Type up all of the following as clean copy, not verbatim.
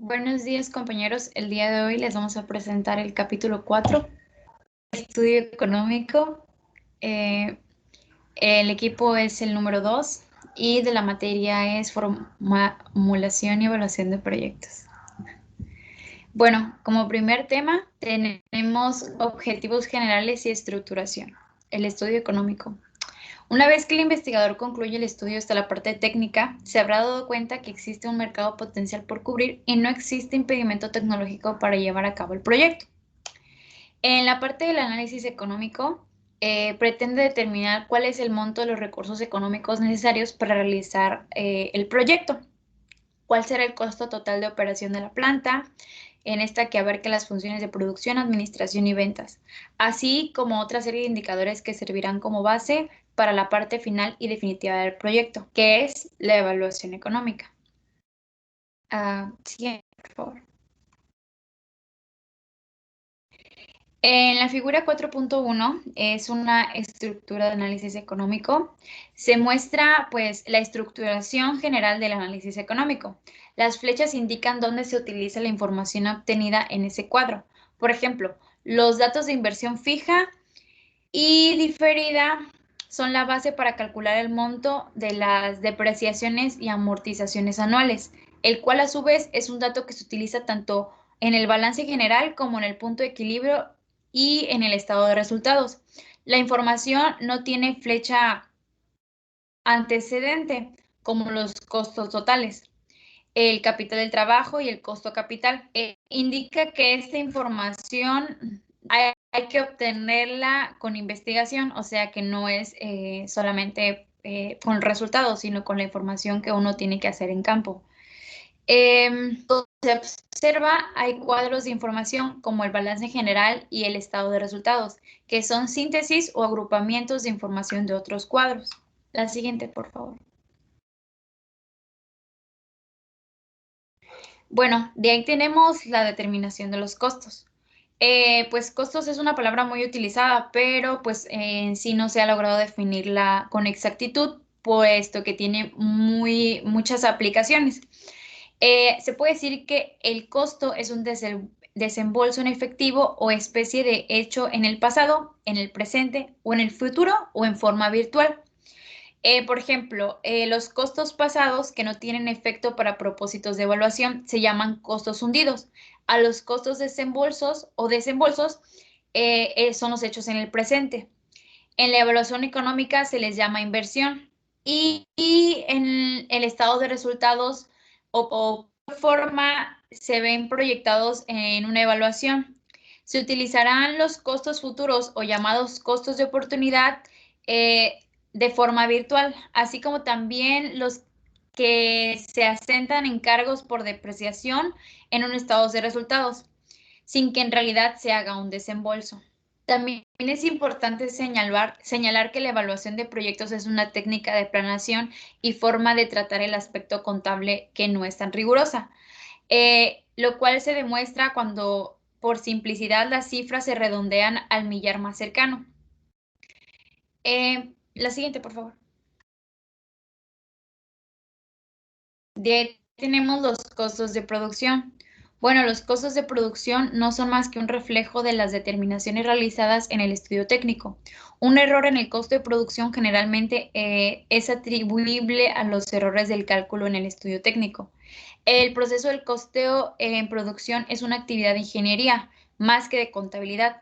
Buenos días, compañeros. El día de hoy les vamos a presentar el capítulo 4, Estudio Económico. El equipo es el número 2 y de la materia es formulación y evaluación de proyectos. Bueno, como primer tema tenemos objetivos generales y estructuración. El estudio económico. Una vez que el investigador concluye el estudio hasta la parte técnica, se habrá dado cuenta que existe un mercado potencial por cubrir y no existe impedimento tecnológico para llevar a cabo el proyecto. En la parte del análisis económico, pretende determinar cuál es el monto de los recursos económicos necesarios para realizar el proyecto, cuál será el costo total de operación de la planta, en esta que abarca las funciones de producción, administración y ventas, así como otra serie de indicadores que servirán como base para la parte final y definitiva del proyecto, que es la evaluación económica. Siguiente, por favor. En la figura 4.1 es una estructura de análisis económico. Se muestra pues la estructuración general del análisis económico. Las flechas indican dónde se utiliza la información obtenida en ese cuadro. Por ejemplo, los datos de inversión fija y diferida son la base para calcular el monto de las depreciaciones y amortizaciones anuales, el cual a su vez es un dato que se utiliza tanto en el balance general como en el punto de equilibrio y en el estado de resultados. La información no tiene flecha antecedente como los costos totales, el capital del trabajo y el costo capital. Indica que esta información hay que obtenerla con investigación, o sea que no es solamente con resultados, sino con la información que uno tiene que hacer en campo. Se observa, hay cuadros de información como el balance general y el estado de resultados, que son síntesis o agrupamientos de información de otros cuadros. La siguiente, por favor. Bueno, de ahí tenemos la determinación de los costos. Pues costos es una palabra muy utilizada, pero pues en sí no se ha logrado definirla con exactitud, puesto que tiene muchas aplicaciones. Se puede decir que el costo es un desembolso en efectivo o especie de hecho en el pasado, en el presente o en el futuro o en forma virtual. Por ejemplo, los costos pasados que no tienen efecto para propósitos de evaluación se llaman costos hundidos. A los costos desembolsos o desembolsos son los hechos en el presente. En la evaluación económica se les llama inversión y en el estado de resultados o forma se ven proyectados en una evaluación. Se utilizarán los costos futuros o llamados costos de oportunidad de forma virtual, así como también los que se asentan en cargos por depreciación en un estado de resultados, sin que en realidad se haga un desembolso. También es importante señalar que la evaluación de proyectos es una técnica de planeación y forma de tratar el aspecto contable que no es tan rigurosa, lo cual se demuestra cuando por simplicidad las cifras se redondean al millar más cercano. La siguiente, por favor. De ahí tenemos los costos de producción. Bueno, los costos de producción no son más que un reflejo de las determinaciones realizadas en el estudio técnico. Un error en el costo de producción generalmente es atribuible a los errores del cálculo en el estudio técnico. El proceso del costeo en producción es una actividad de ingeniería más que de contabilidad.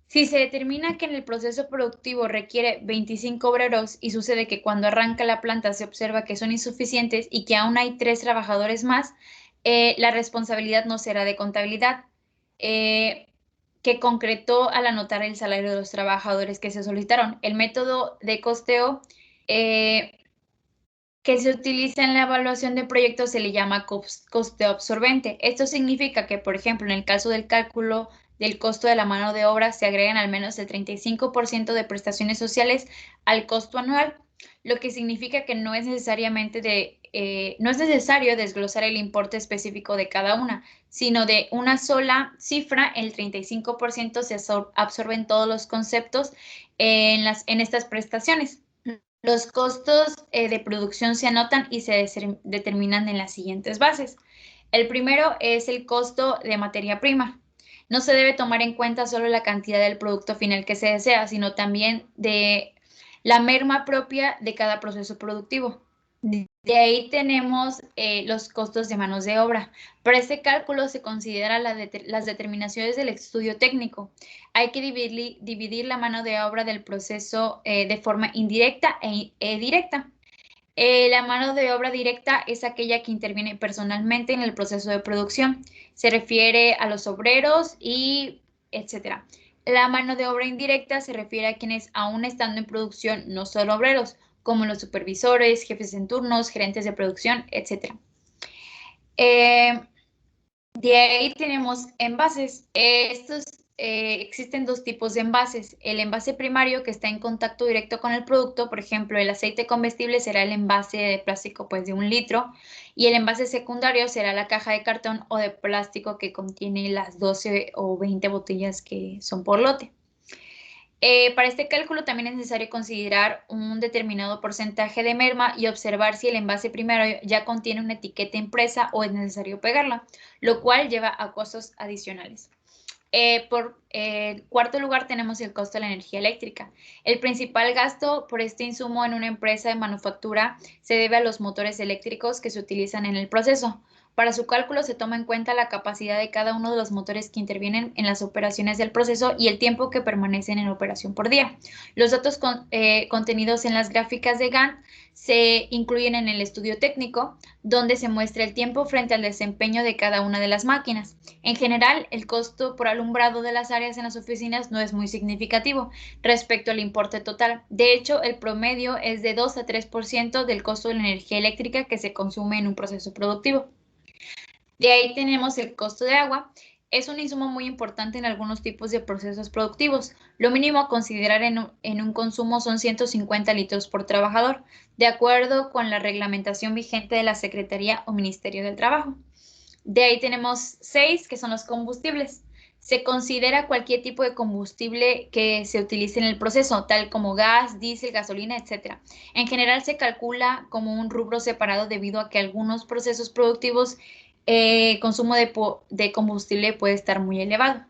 Si se determina que en el proceso productivo requiere 25 obreros y sucede que cuando arranca la planta se observa que son insuficientes y que aún hay 3 trabajadores más, la responsabilidad no será de contabilidad, que concretó al anotar el salario de los trabajadores que se solicitaron. El método de costeo que se utiliza en la evaluación de proyectos se le llama costeo absorbente. Esto significa que, por ejemplo, en el caso del cálculo del costo de la mano de obra, se agregan al menos el 35% de prestaciones sociales al costo anual, lo que significa que no es no es necesario desglosar el importe específico de cada una, sino de una sola cifra, el 35% se absorben todos los conceptos en estas prestaciones. Los costos de producción se anotan y se determinan en las siguientes bases. El primero es el costo de materia prima. No se debe tomar en cuenta solo la cantidad del producto final que se desea, sino también de la merma propia de cada proceso productivo. De ahí tenemos los costos de manos de obra. Para este cálculo se consideran las determinaciones del estudio técnico. Hay que dividir la mano de obra del proceso de forma indirecta e directa. La mano de obra directa es aquella que interviene personalmente en el proceso de producción. Se refiere a los obreros y etcétera. La mano de obra indirecta se refiere a quienes, aún estando en producción, no son obreros, como los supervisores, jefes en turnos, gerentes de producción, etcétera. De ahí tenemos envases. Existen dos tipos de envases. El envase primario, que está en contacto directo con el producto, por ejemplo, el aceite comestible será el envase de plástico pues de 1 litro, y el envase secundario será la caja de cartón o de plástico que contiene las 12 o 20 botellas que son por lote. Para este cálculo también es necesario considerar un determinado porcentaje de merma y observar si el envase primario ya contiene una etiqueta impresa o es necesario pegarla, lo cual lleva a costos adicionales. Por cuarto lugar tenemos el costo de la energía eléctrica. El principal gasto por este insumo en una empresa de manufactura se debe a los motores eléctricos que se utilizan en el proceso. Para su cálculo se toma en cuenta la capacidad de cada uno de los motores que intervienen en las operaciones del proceso y el tiempo que permanecen en operación por día. Los datos contenidos en las gráficas de Gantt se incluyen en el estudio técnico, donde se muestra el tiempo frente al desempeño de cada una de las máquinas. En general, el costo por alumbrado de las áreas en las oficinas no es muy significativo respecto al importe total. De hecho, el promedio es de 2 a 3% del costo de la energía eléctrica que se consume en un proceso productivo. De ahí tenemos el costo de agua. Es un insumo muy importante en algunos tipos de procesos productivos. Lo mínimo a considerar en un consumo son 150 litros por trabajador, de acuerdo con la reglamentación vigente de la Secretaría o Ministerio del Trabajo. De ahí tenemos 6, que son los combustibles. Se considera cualquier tipo de combustible que se utilice en el proceso, tal como gas, diésel, gasolina, etc. En general se calcula como un rubro separado debido a que algunos procesos productivos consumo de combustible puede estar muy elevado.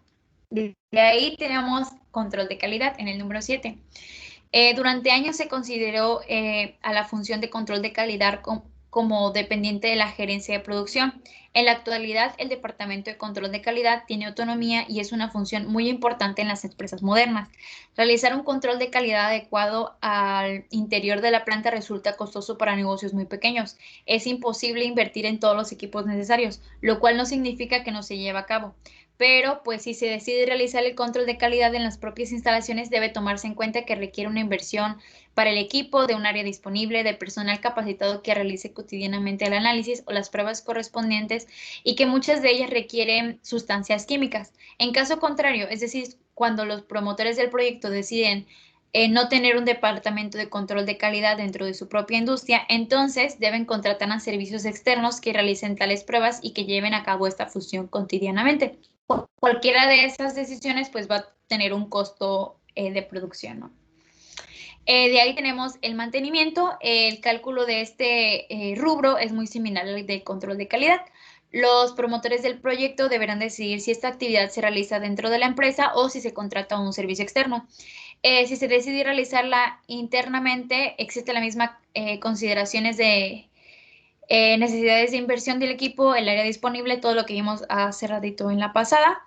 De ahí tenemos control de calidad en el número 7. Durante años se consideró a la función de control de calidad como dependiente de la gerencia de producción. En la actualidad, el Departamento de Control de Calidad tiene autonomía y es una función muy importante en las empresas modernas. Realizar un control de calidad adecuado al interior de la planta resulta costoso para negocios muy pequeños. Es imposible invertir en todos los equipos necesarios, lo cual no significa que no se lleve a cabo. Pero, pues, si se decide realizar el control de calidad en las propias instalaciones, debe tomarse en cuenta que requiere una inversión para el equipo, de un área disponible, de personal capacitado que realice cotidianamente el análisis o las pruebas correspondientes y que muchas de ellas requieren sustancias químicas. En caso contrario, es decir, cuando los promotores del proyecto deciden no tener un departamento de control de calidad dentro de su propia industria, entonces deben contratar a servicios externos que realicen tales pruebas y que lleven a cabo esta función cotidianamente. Cualquiera de esas decisiones pues va a tener un costo de producción, ¿no? De ahí tenemos el mantenimiento. El cálculo de este rubro es muy similar al del control de calidad. Los promotores del proyecto deberán decidir si esta actividad se realiza dentro de la empresa o si se contrata un servicio externo. Si se decide realizarla internamente, existe la misma consideraciones de necesidades de inversión del equipo, el área disponible, todo lo que vimos hace ratito en la pasada.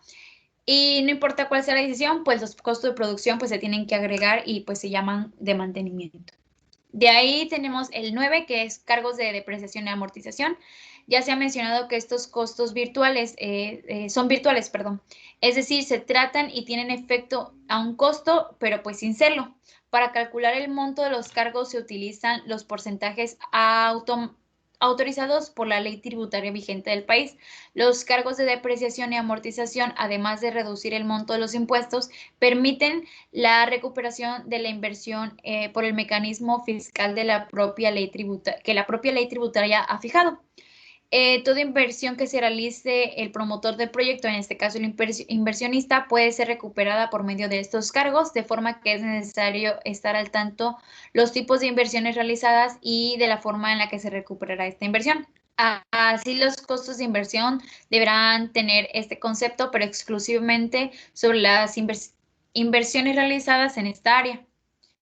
Y no importa cuál sea la decisión, pues los costos de producción pues se tienen que agregar y pues se llaman de mantenimiento. De ahí tenemos el 9, que es cargos de depreciación y amortización. Ya se ha mencionado que estos costos virtuales son virtuales, perdón. Es decir, se tratan y tienen efecto a un costo, pero pues sin serlo. Para calcular el monto de los cargos se utilizan los porcentajes autorizados por la ley tributaria vigente del país. Los cargos de depreciación y amortización, además de reducir el monto de los impuestos, permiten la recuperación de la inversión por el mecanismo fiscal de la propia ley que la propia ley tributaria ha fijado. Toda inversión que se realice el promotor del proyecto, en este caso el inversionista, puede ser recuperada por medio de estos cargos, de forma que es necesario estar al tanto los tipos de inversiones realizadas y de la forma en la que se recuperará esta inversión. Así los costos de inversión deberán tener este concepto, pero exclusivamente sobre las inversiones realizadas en esta área.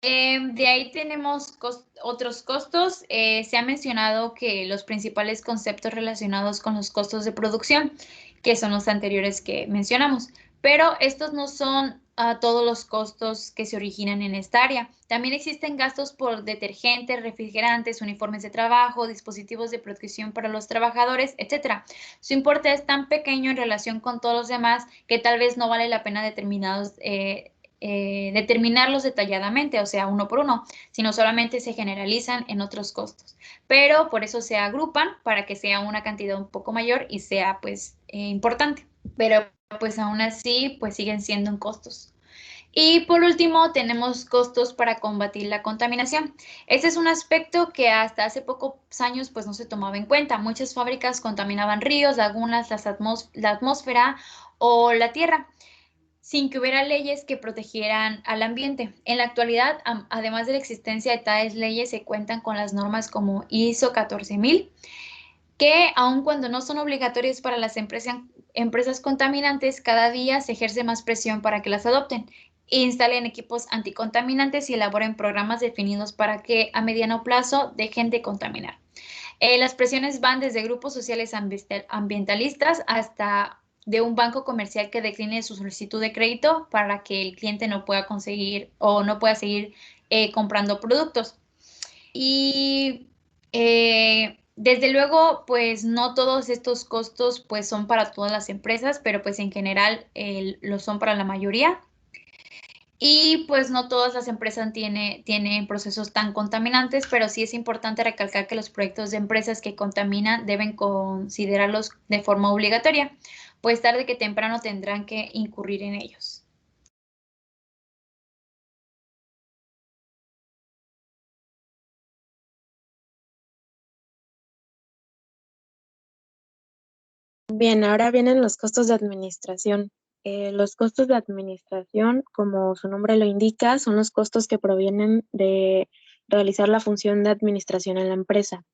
De ahí tenemos otros costos. Se ha mencionado que los principales conceptos relacionados con los costos de producción, que son los anteriores que mencionamos, pero estos no son todos los costos que se originan en esta área. También existen gastos por detergentes, refrigerantes, uniformes de trabajo, dispositivos de protección para los trabajadores, etcétera. Su importe es tan pequeño en relación con todos los demás que tal vez no vale la pena determinarlos detalladamente, o sea, uno por uno, sino solamente se generalizan en otros costos. Pero por eso se agrupan para que sea una cantidad un poco mayor y sea pues importante. Pero pues aún así pues siguen siendo en costos. Y por último, tenemos costos para combatir la contaminación. Este es un aspecto que hasta hace pocos años pues no se tomaba en cuenta. Muchas fábricas contaminaban ríos, lagunas, la atmósfera o la tierra sin que hubiera leyes que protegieran al ambiente. En la actualidad, además de la existencia de tales leyes, se cuentan con las normas como ISO 14000, que aun cuando no son obligatorias para las empresas contaminantes, cada día se ejerce más presión para que las adopten, instalen equipos anticontaminantes y elaboren programas definidos para que a mediano plazo dejen de contaminar. Las presiones van desde grupos sociales ambientalistas hasta de un banco comercial que decline su solicitud de crédito para que el cliente no pueda conseguir o no pueda seguir comprando productos. Y desde luego, pues no todos estos costos pues son para todas las empresas, pero pues en general lo son para la mayoría. Y pues no todas las empresas tienen procesos tan contaminantes, pero sí es importante recalcar que los proyectos de empresas que contaminan deben considerarlos de forma obligatoria, pues tarde que temprano tendrán que incurrir en ellos. Bien, ahora vienen los costos de administración. Los costos de administración, como su nombre lo indica, son los costos que provienen de realizar la función de administración en la empresa.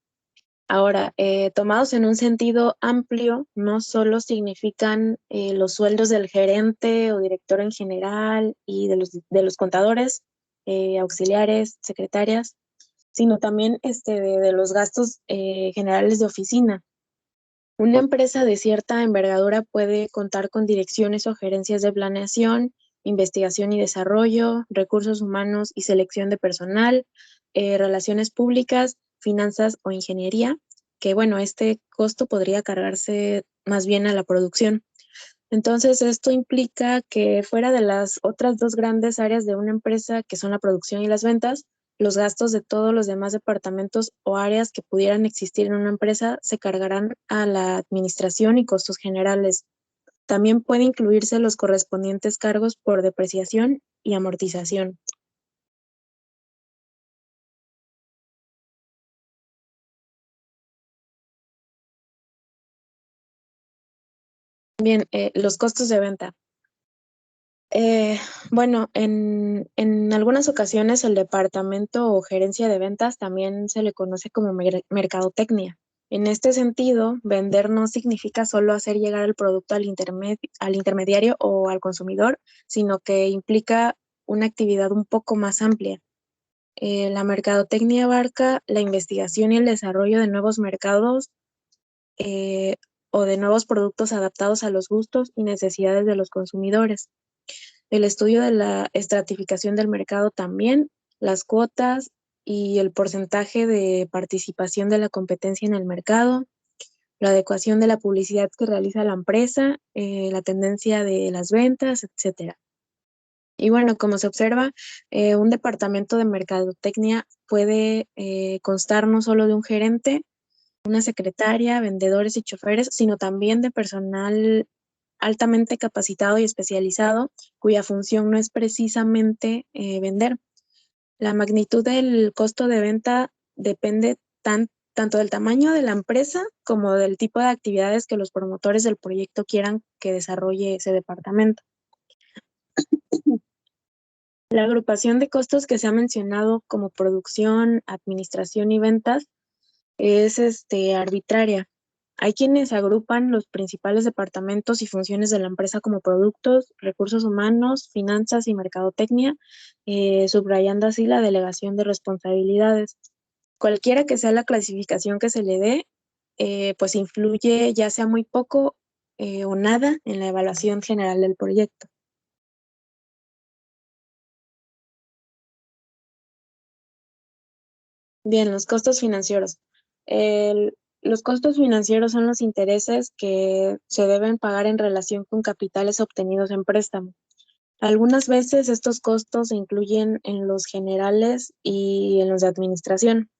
Ahora, tomados en un sentido amplio, no solo significan los sueldos del gerente o director en general y de los contadores, auxiliares, secretarias, sino también de los gastos generales de oficina. Una empresa de cierta envergadura puede contar con direcciones o gerencias de planeación, investigación y desarrollo, recursos humanos y selección de personal, relaciones públicas, finanzas o ingeniería, que bueno, este costo podría cargarse más bien a la producción. Entonces, esto implica que fuera de las otras dos grandes áreas de una empresa, que son la producción y las ventas, los gastos de todos los demás departamentos o áreas que pudieran existir en una empresa se cargarán a la administración y costos generales. También puede incluirse los correspondientes cargos por depreciación y amortización. Bien, los costos de venta. Eh, bueno, en algunas ocasiones el departamento o gerencia de ventas también se le conoce como mercadotecnia. En este sentido, vender no significa solo hacer llegar el producto al intermediario o al consumidor, sino que implica una actividad un poco más amplia. La mercadotecnia abarca la investigación y el desarrollo de nuevos mercados eh, o de nuevos productos adaptados a los gustos y necesidades de los consumidores. El estudio de la estratificación del mercado también, las cuotas y el porcentaje de participación de la competencia en el mercado, la adecuación de la publicidad que realiza la empresa, la tendencia de las ventas, etcétera. Y bueno, como se observa, un departamento de mercadotecnia puede constar no solo de un gerente, una secretaria, vendedores y choferes, sino también de personal altamente capacitado y especializado, cuya función no es precisamente vender. La magnitud del costo de venta depende tanto del tamaño de la empresa como del tipo de actividades que los promotores del proyecto quieran que desarrolle ese departamento. La agrupación de costos que se ha mencionado como producción, administración y ventas es arbitraria. Hay quienes agrupan los principales departamentos y funciones de la empresa como productos, recursos humanos, finanzas y mercadotecnia, subrayando así la delegación de responsabilidades. Cualquiera que sea la clasificación que se le dé, pues influye ya sea muy poco o nada en la evaluación general del proyecto. Bien, los costos financieros. Los costos financieros son los intereses que se deben pagar en relación con capitales obtenidos en préstamo. Algunas veces estos costos se incluyen en los generales y en los de administración,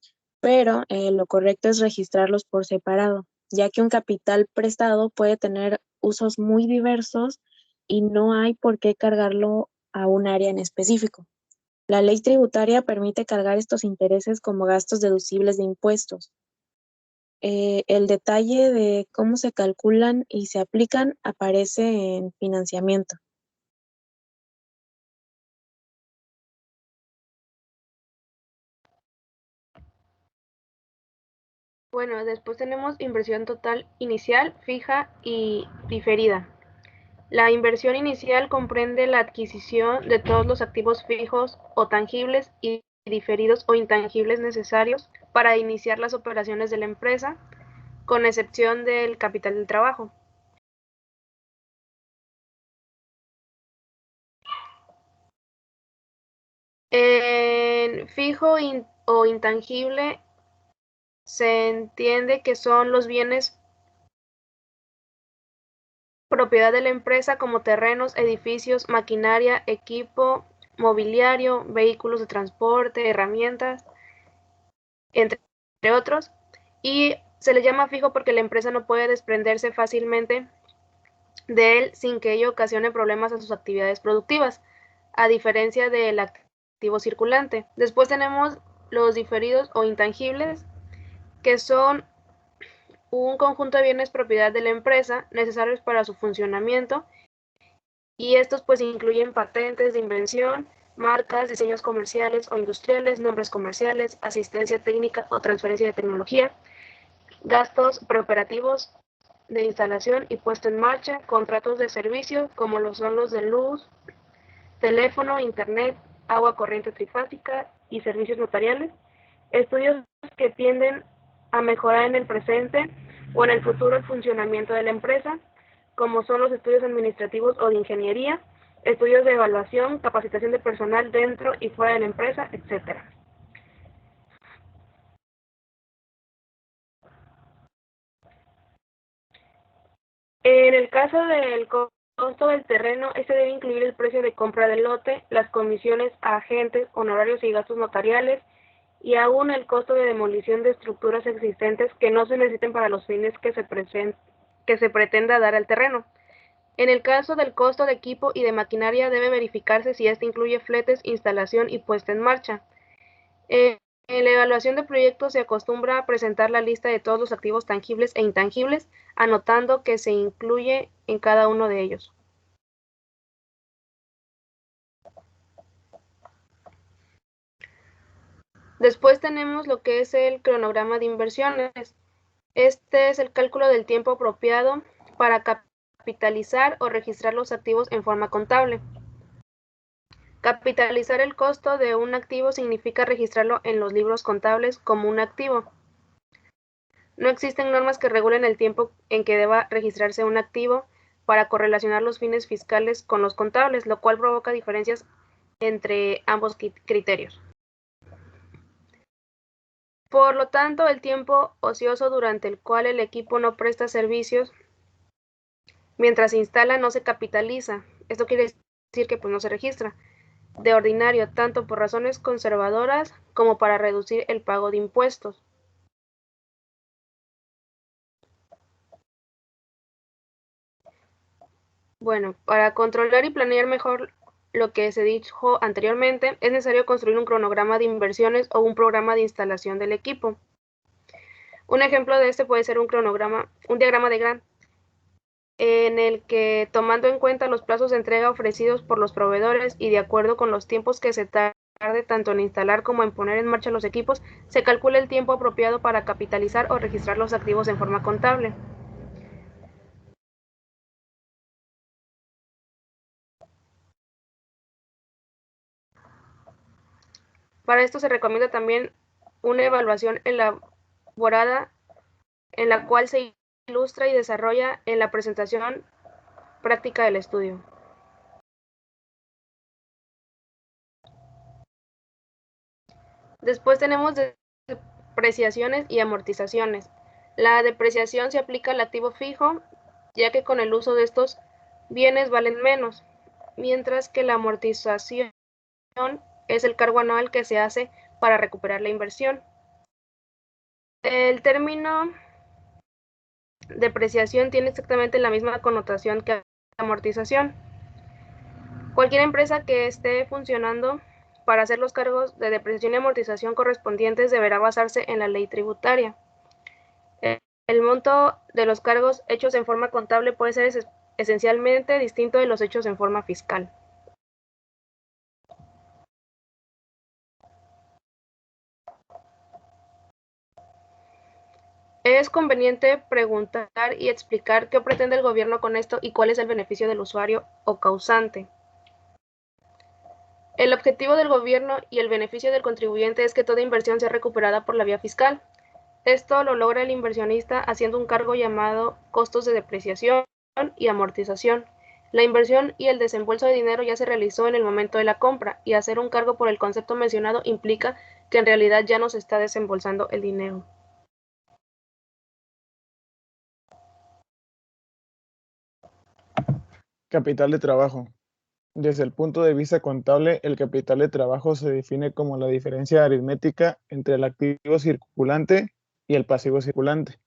pero lo correcto es registrarlos por separado, ya que un capital prestado puede tener usos muy diversos y no hay por qué cargarlo a un área en específico. La ley tributaria permite cargar estos intereses como gastos deducibles de impuestos. El detalle de cómo se calculan y se aplican aparece en financiamiento. Bueno, después tenemos inversión total inicial, fija y diferida. La inversión inicial comprende la adquisición de todos los activos fijos o tangibles y diferidos o intangibles necesarios para iniciar las operaciones de la empresa, con excepción del capital del trabajo. En fijo o intangible se entiende que son los bienes propiedad de la empresa como terrenos, edificios, maquinaria, equipo, mobiliario, vehículos de transporte, herramientas, entre otros. Y se le llama fijo porque la empresa no puede desprenderse fácilmente de él sin que ello ocasione problemas a sus actividades productivas, a diferencia del activo circulante. Después tenemos los diferidos o intangibles, que son un conjunto de bienes propiedad de la empresa necesarios para su funcionamiento, y estos pues incluyen patentes de invención, marcas, diseños comerciales o industriales, nombres comerciales, asistencia técnica o transferencia de tecnología, gastos preoperativos de instalación y puesta en marcha, contratos de servicio como lo son los de luz, teléfono, internet, agua corriente trifásica y servicios notariales, estudios que tienden a mejorar en el presente o en el futuro el funcionamiento de la empresa, como son los estudios administrativos o de ingeniería, estudios de evaluación, capacitación de personal dentro y fuera de la empresa, etc. En el caso del costo del terreno, este debe incluir el precio de compra del lote, las comisiones a agentes, honorarios y gastos notariales, y aún el costo de demolición de estructuras existentes que no se necesiten para los fines que se pretenda dar al terreno. En el caso del costo de equipo y de maquinaria, debe verificarse si este incluye fletes, instalación y puesta en marcha. En la evaluación de proyectos se acostumbra a presentar la lista de todos los activos tangibles e intangibles, anotando que se incluye en cada uno de ellos. Después tenemos lo que es el cronograma de inversiones. Este es el cálculo del tiempo apropiado para capitalizar o registrar los activos en forma contable. Capitalizar el costo de un activo significa registrarlo en los libros contables como un activo. No existen normas que regulen el tiempo en que deba registrarse un activo para correlacionar los fines fiscales con los contables, lo cual provoca diferencias entre ambos criterios. Por lo tanto, el tiempo ocioso durante el cual el equipo no presta servicios mientras se instala no se capitaliza. Esto quiere decir que pues, no se registra. De ordinario, tanto por razones conservadoras como para reducir el pago de impuestos. Bueno, para controlar y planear mejor lo que se dijo anteriormente, es necesario construir un cronograma de inversiones o un programa de instalación del equipo. Un ejemplo de este puede ser un diagrama de Gantt, en el que, tomando en cuenta los plazos de entrega ofrecidos por los proveedores y de acuerdo con los tiempos que se tarda tarde tanto en instalar como en poner en marcha los equipos, se calcula el tiempo apropiado para capitalizar o registrar los activos en forma contable. Para esto se recomienda también una evaluación elaborada en la cual se ilustra y desarrolla en la presentación práctica del estudio. Después tenemos depreciaciones y amortizaciones. La depreciación se aplica al activo fijo, ya que con el uso de estos bienes valen menos, mientras que la amortización es el cargo anual que se hace para recuperar la inversión. El término depreciación tiene exactamente la misma connotación que amortización. Cualquier empresa que esté funcionando para hacer los cargos de depreciación y amortización correspondientes deberá basarse en la ley tributaria. El monto de los cargos hechos en forma contable puede ser esencialmente distinto de los hechos en forma fiscal. Es conveniente preguntar y explicar qué pretende el gobierno con esto y cuál es el beneficio del usuario o causante. El objetivo del gobierno y el beneficio del contribuyente es que toda inversión sea recuperada por la vía fiscal. Esto lo logra el inversionista haciendo un cargo llamado costos de depreciación y amortización. La inversión y el desembolso de dinero ya se realizó en el momento de la compra, y hacer un cargo por el concepto mencionado implica que en realidad ya no se está desembolsando el dinero. Capital de trabajo. Desde el punto de vista contable, el capital de trabajo se define como la diferencia aritmética entre el activo circulante y el pasivo circulante.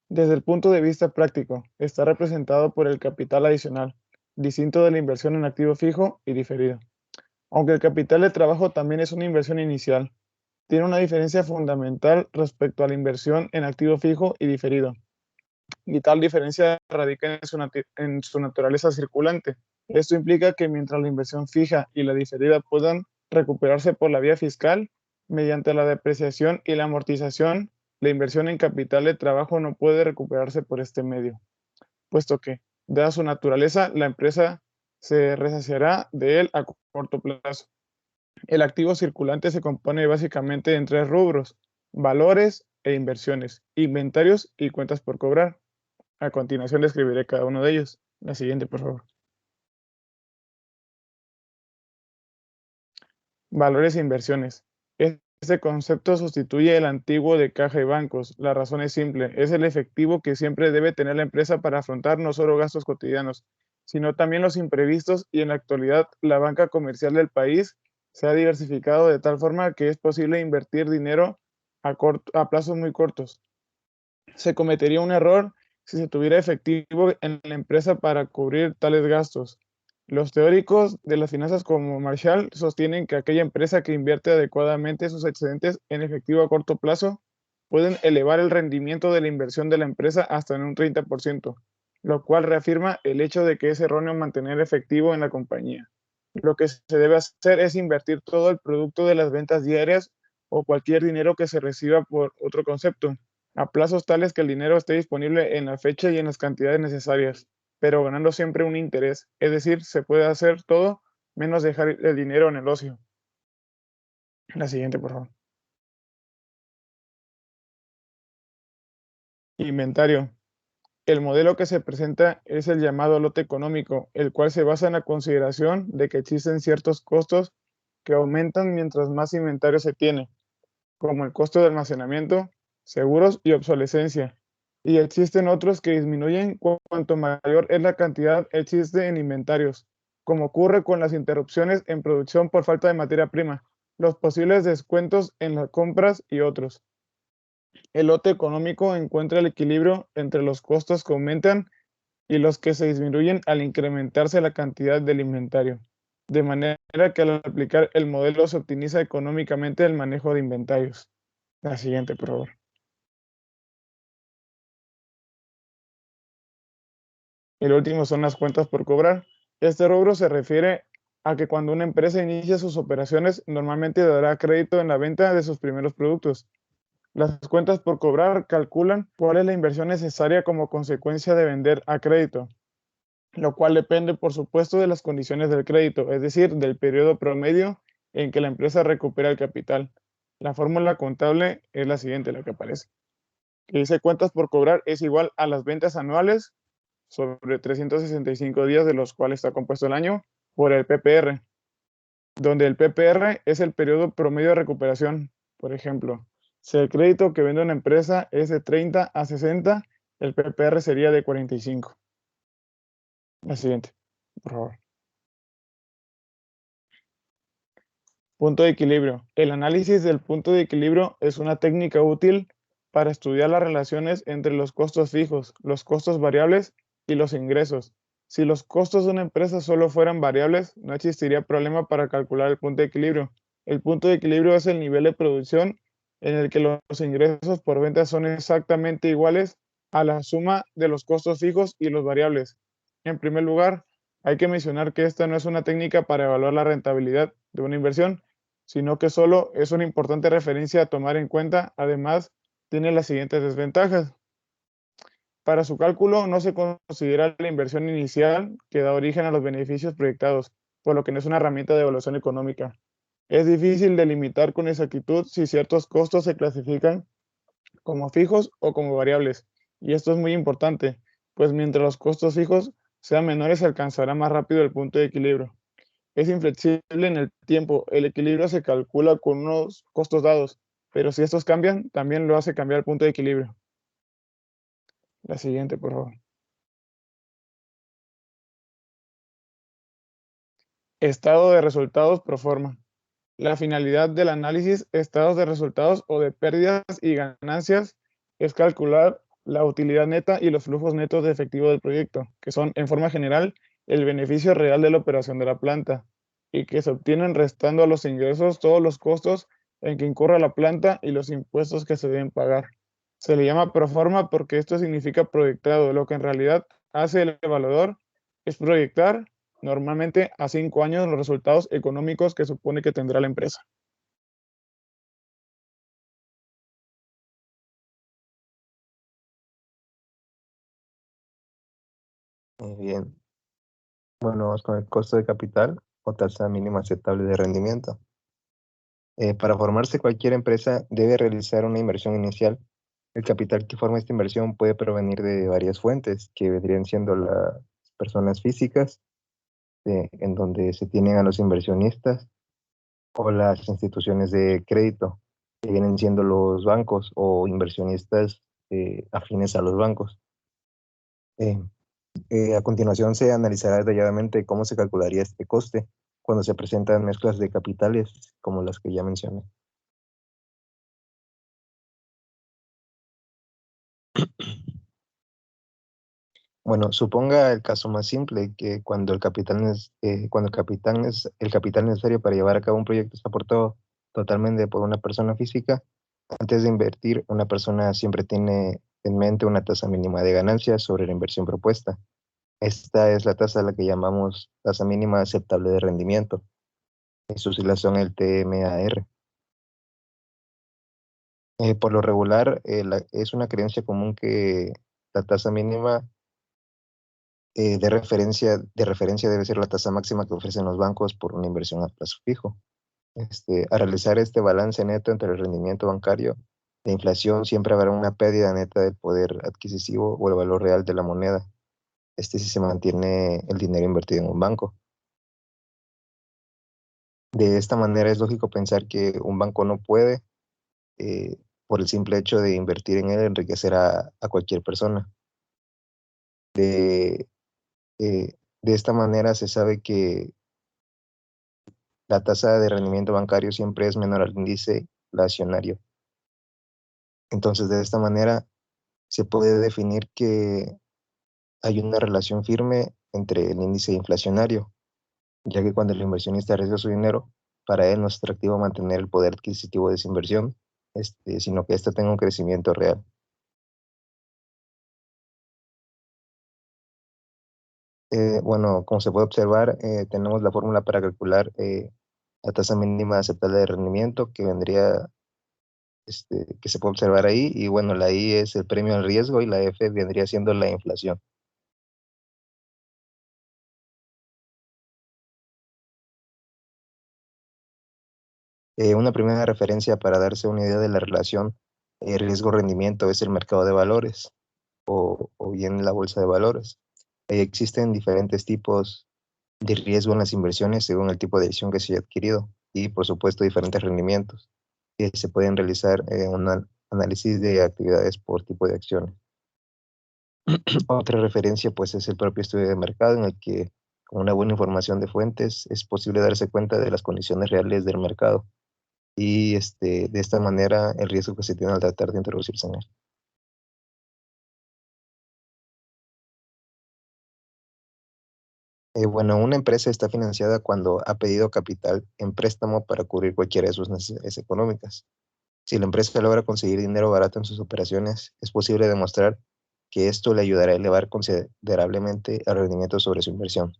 Desde el punto de vista práctico, está representado por el capital adicional, distinto de la inversión en activo fijo y diferido. Aunque el capital de trabajo también es una inversión inicial, tiene una diferencia fundamental respecto a la inversión en activo fijo y diferido, y tal diferencia radica en su naturaleza circulante. Esto implica que mientras la inversión fija y la diferida puedan recuperarse por la vía fiscal, mediante la depreciación y la amortización, la inversión en capital de trabajo no puede recuperarse por este medio, puesto que, dada su naturaleza, la empresa se resarcirá de él a corto plazo. El activo circulante se compone básicamente en tres rubros: valores e inversiones, inventarios y cuentas por cobrar. A continuación describiré cada uno de ellos. La siguiente, por favor. Valores e inversiones. Este concepto sustituye el antiguo de caja y bancos. La razón es simple: es el efectivo que siempre debe tener la empresa para afrontar no solo gastos cotidianos, sino también los imprevistos, y en la actualidad la banca comercial del país se ha diversificado de tal forma que es posible invertir dinero a plazos muy cortos. Se cometería un error si se tuviera efectivo en la empresa para cubrir tales gastos. Los teóricos de las finanzas como Marshall sostienen que aquella empresa que invierte adecuadamente sus excedentes en efectivo a corto plazo pueden elevar el rendimiento de la inversión de la empresa hasta en un 30%, lo cual reafirma el hecho de que es erróneo mantener efectivo en la compañía. Lo que se debe hacer es invertir todo el producto de las ventas diarias o cualquier dinero que se reciba por otro concepto, a plazos tales que el dinero esté disponible en la fecha y en las cantidades necesarias, pero ganando siempre un interés. Es decir, se puede hacer todo menos dejar el dinero en el ocio. La siguiente, por favor. Inventario. El modelo que se presenta es el llamado lote económico, el cual se basa en la consideración de que existen ciertos costos que aumentan mientras más inventario se tiene, como el costo de almacenamiento, seguros y obsolescencia. Y existen otros que disminuyen cuanto mayor es la cantidad existe en inventarios, como ocurre con las interrupciones en producción por falta de materia prima, los posibles descuentos en las compras y otros. El lote económico encuentra el equilibrio entre los costos que aumentan y los que se disminuyen al incrementarse la cantidad del inventario, de manera que al aplicar el modelo se optimiza económicamente el manejo de inventarios. La siguiente, por favor. El último son las cuentas por cobrar. Este rubro se refiere a que cuando una empresa inicia sus operaciones, normalmente dará crédito en la venta de sus primeros productos. Las cuentas por cobrar calculan cuál es la inversión necesaria como consecuencia de vender a crédito, lo cual depende, por supuesto, de las condiciones del crédito, es decir, del periodo promedio en que la empresa recupera el capital. La fórmula contable es la siguiente, la que aparece, que dice cuentas por cobrar es igual a las ventas anuales sobre 365 días, de los cuales está compuesto el año, por el PPR, donde el PPR es el periodo promedio de recuperación. Por ejemplo, si el crédito que vende una empresa es de 30 a 60, el PPR sería de 45. La siguiente, por favor. Punto de equilibrio. El análisis del punto de equilibrio es una técnica útil para estudiar las relaciones entre los costos fijos, los costos variables y los ingresos. Si los costos de una empresa solo fueran variables, no existiría problema para calcular el punto de equilibrio. El punto de equilibrio es el nivel de producción en el que los ingresos por venta son exactamente iguales a la suma de los costos fijos y los variables. En primer lugar, hay que mencionar que esta no es una técnica para evaluar la rentabilidad de una inversión, sino que solo es una importante referencia a tomar en cuenta. Además, tiene las siguientes desventajas. Para su cálculo no se considera la inversión inicial que da origen a los beneficios proyectados, por lo que no es una herramienta de evaluación económica. Es difícil delimitar con exactitud si ciertos costos se clasifican como fijos o como variables. Y esto es muy importante, pues mientras los costos fijos sean menores, se alcanzará más rápido el punto de equilibrio. Es inflexible en el tiempo. El equilibrio se calcula con unos costos dados, pero si estos cambian, también lo hace cambiar el punto de equilibrio. La siguiente, por favor. Estado de resultados pro forma. La finalidad del análisis estados de resultados o de pérdidas y ganancias es calcular la utilidad neta y los flujos netos de efectivo del proyecto, que son, en forma general, el beneficio real de la operación de la planta, y que se obtienen restando a los ingresos todos los costos en que incurra la planta y los impuestos que se deben pagar. Se le llama proforma porque esto significa proyectado. Lo que en realidad hace el evaluador es proyectar normalmente a 5 años los resultados económicos que supone que tendrá la empresa. Muy bien. Bueno, vamos con el costo de capital o tasa mínima aceptable de rendimiento. Para formarse cualquier empresa debe realizar una inversión inicial. El capital que forma esta inversión puede provenir de varias fuentes, que vendrían siendo las personas físicas, en donde se tienen a los inversionistas, o las instituciones de crédito, que vienen siendo los bancos o inversionistas afines a los bancos. A continuación se analizará detalladamente cómo se calcularía este coste cuando se presentan mezclas de capitales como las que ya mencioné. Bueno, suponga el caso más simple, que cuando el capital necesario para llevar a cabo un proyecto está aportado totalmente por una persona física. Antes de invertir, una persona siempre tiene en mente una tasa mínima de ganancia sobre la inversión propuesta. Esta es la tasa a la que llamamos tasa mínima aceptable de rendimiento. Sus siglas son el TMAR. Por lo regular, es una creencia común que la tasa mínima de referencia debe ser la tasa máxima que ofrecen los bancos por una inversión a plazo fijo. Al realizar este balance neto entre el rendimiento bancario e inflación, siempre habrá una pérdida neta del poder adquisitivo o el valor real de la moneda. Si se mantiene el dinero invertido en un banco. De esta manera es lógico pensar que un banco no puede, por el simple hecho de invertir en él, enriquecer a cualquier persona. De esta manera se sabe que la tasa de rendimiento bancario siempre es menor al índice inflacionario. Entonces, de esta manera se puede definir que hay una relación firme entre el índice inflacionario, ya que cuando el inversionista arriesga su dinero, para él no es atractivo mantener el poder adquisitivo de esa inversión, sino que ésta tenga un crecimiento real. Bueno, como se puede observar, tenemos la fórmula para calcular la tasa mínima aceptable de rendimiento que vendría, que se puede observar ahí, y bueno, la I es el premio al riesgo y la F vendría siendo la inflación. Una primera referencia para darse una idea de la relación riesgo-rendimiento es el mercado de valores o bien la bolsa de valores. Existen diferentes tipos de riesgo en las inversiones según el tipo de decisión que se haya adquirido y por supuesto diferentes rendimientos que se pueden realizar un análisis de actividades por tipo de acciones. Otra referencia pues es el propio estudio de mercado en el que con una buena información de fuentes es posible darse cuenta de las condiciones reales del mercado y de esta manera el riesgo que se tiene al tratar de introducirse en él. Bueno, una empresa está financiada cuando ha pedido capital en préstamo para cubrir cualquiera de sus necesidades económicas. Si la empresa logra conseguir dinero barato en sus operaciones, es posible demostrar que esto le ayudará a elevar considerablemente el rendimiento sobre su inversión.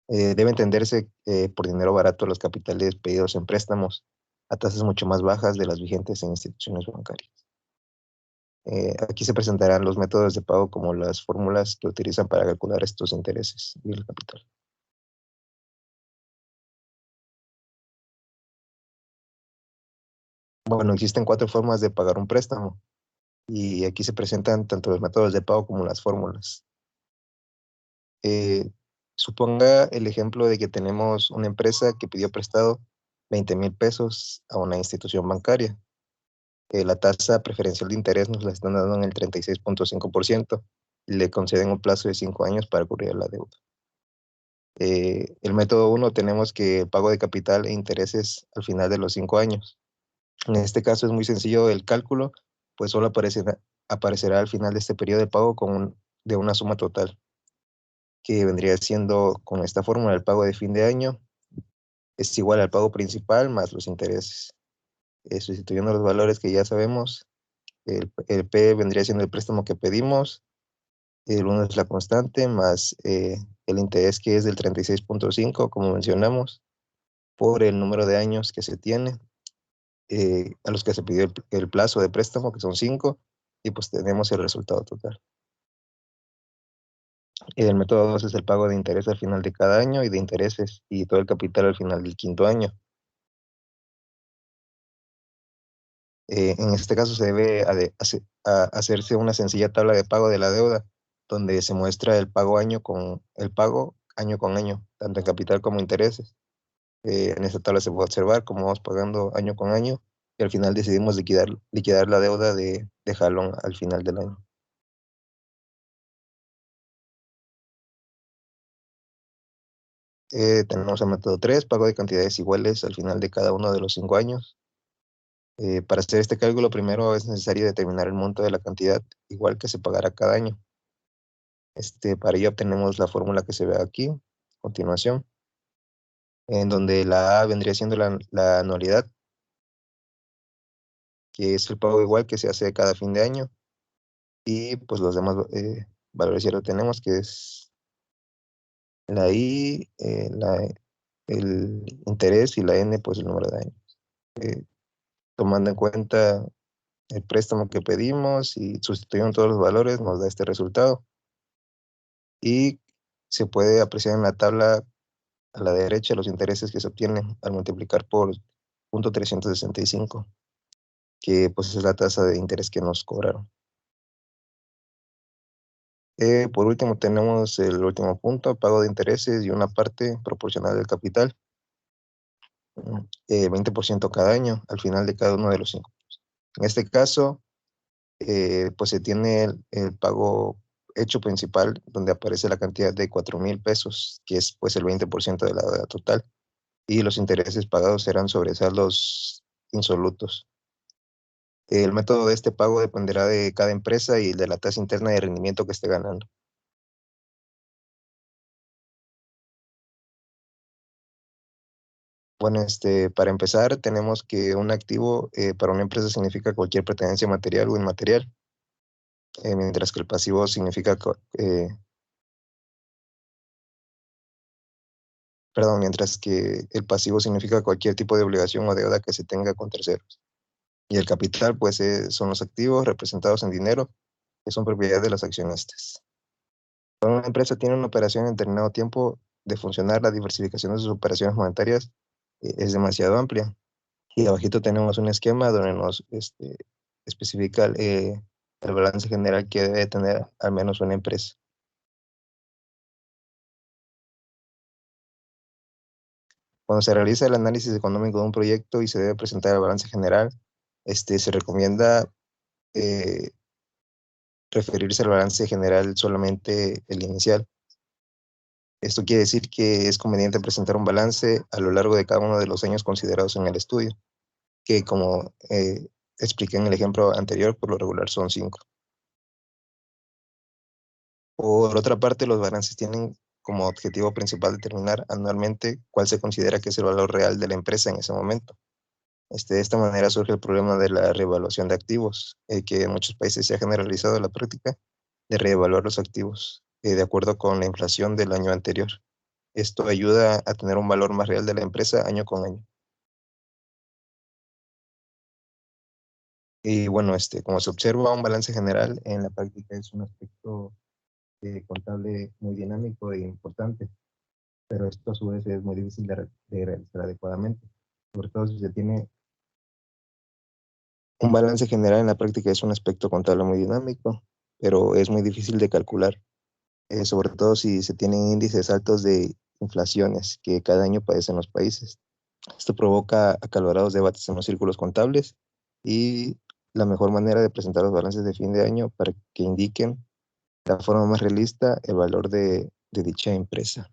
Debe entenderse por dinero barato los capitales pedidos en préstamos a tasas mucho más bajas de las vigentes en instituciones bancarias. Aquí se presentarán los métodos de pago como las fórmulas que utilizan para calcular estos intereses y el capital. Bueno, existen 4 formas de pagar un préstamo y aquí se presentan tanto los métodos de pago como las fórmulas. Suponga el ejemplo de que tenemos una empresa que pidió prestado 20,000 pesos a una institución bancaria. La tasa preferencial de interés nos la están dando en el 36.5% y le conceden un plazo de 5 años para cubrir la deuda. El método 1 tenemos que el pago de capital e intereses al final de los 5 años. En este caso es muy sencillo el cálculo, pues solo aparecerá al final de este periodo de pago de una suma total, que vendría siendo con esta fórmula el pago de fin de año es igual al pago principal más los intereses. Sustituyendo los valores que ya sabemos, el P vendría siendo el préstamo que pedimos, el 1 es la constante, más el interés que es del 36.5, como mencionamos, por el número de años que se tiene, a los que se pidió el plazo de préstamo, que son 5, y pues tenemos el resultado total. Y el método 2 es el pago de interés al final de cada año y de intereses y todo el capital al final del 5º año. En este caso se debe hacerse una sencilla tabla de pago de la deuda, donde se muestra el pago año con año, tanto en capital como intereses. En esta tabla se puede observar cómo vamos pagando año con año y al final decidimos liquidar la deuda de jalón al final del año. Tenemos el método 3, pago de cantidades iguales al final de cada uno de los 5 años. Para hacer este cálculo, primero es necesario determinar el monto de la cantidad igual que se pagará cada año. Para ello obtenemos la fórmula que se ve aquí, a continuación, en donde la A vendría siendo la anualidad, que es el pago igual que se hace cada fin de año, y pues los demás valores ya lo tenemos, que es la I, el interés y la N, pues el número de años. Tomando en cuenta el préstamo que pedimos y sustituyendo todos los valores, nos da este resultado. Y se puede apreciar en la tabla a la derecha los intereses que se obtienen al multiplicar por 0.365, que pues es la tasa de interés que nos cobraron. Por último tenemos el último punto, pago de intereses y una parte proporcional del capital, 20% cada año al final de cada uno de los 5 años. En este caso, pues se tiene el pago hecho principal, donde aparece la cantidad de 4,000 pesos, que es pues el 20% de la deuda total, y los intereses pagados serán sobre saldos insolutos. El método de este pago dependerá de cada empresa y de la tasa interna de rendimiento que esté ganando. Bueno, para empezar, tenemos que un activo para una empresa significa cualquier pertenencia material o inmaterial, mientras que el pasivo significa mientras que el pasivo significa cualquier tipo de obligación o deuda que se tenga con terceros. Y el capital, pues, son los activos representados en dinero, que son propiedad de los accionistas. Cuando una empresa tiene una operación en determinado tiempo de funcionar, la diversificación de sus operaciones monetarias es demasiado amplia. Y abajito tenemos un esquema donde nos especifica el balance general que debe tener al menos una empresa. Cuando se realiza el análisis económico de un proyecto y se debe presentar el balance general, se recomienda referirse al balance general solamente el inicial. Esto quiere decir que es conveniente presentar un balance a lo largo de cada uno de los años considerados en el estudio, que como expliqué en el ejemplo anterior, por lo regular son 5. Por otra parte, los balances tienen como objetivo principal determinar anualmente cuál se considera que es el valor real de la empresa en ese momento. De esta manera surge el problema de la reevaluación de activos, que en muchos países se ha generalizado la práctica de reevaluar los activos de acuerdo con la inflación del año anterior. Esto ayuda a tener un valor más real de la empresa año con año. Y bueno, como se observa, un balance general en la práctica es un aspecto contable muy dinámico e importante, pero esto a su vez es muy difícil de realizar adecuadamente, sobre todo si se tiene un balance general en la práctica. Es un aspecto contable muy dinámico, pero es muy difícil de calcular, sobre todo si se tienen índices altos de inflaciones que cada año padecen los países. Esto provoca acalorados debates en los círculos contables y la mejor manera de presentar los balances de fin de año para que indiquen de la forma más realista el valor de dicha empresa.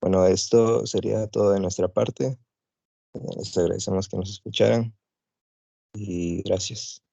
Bueno, esto sería todo de nuestra parte. Les agradecemos que nos escucharan y gracias.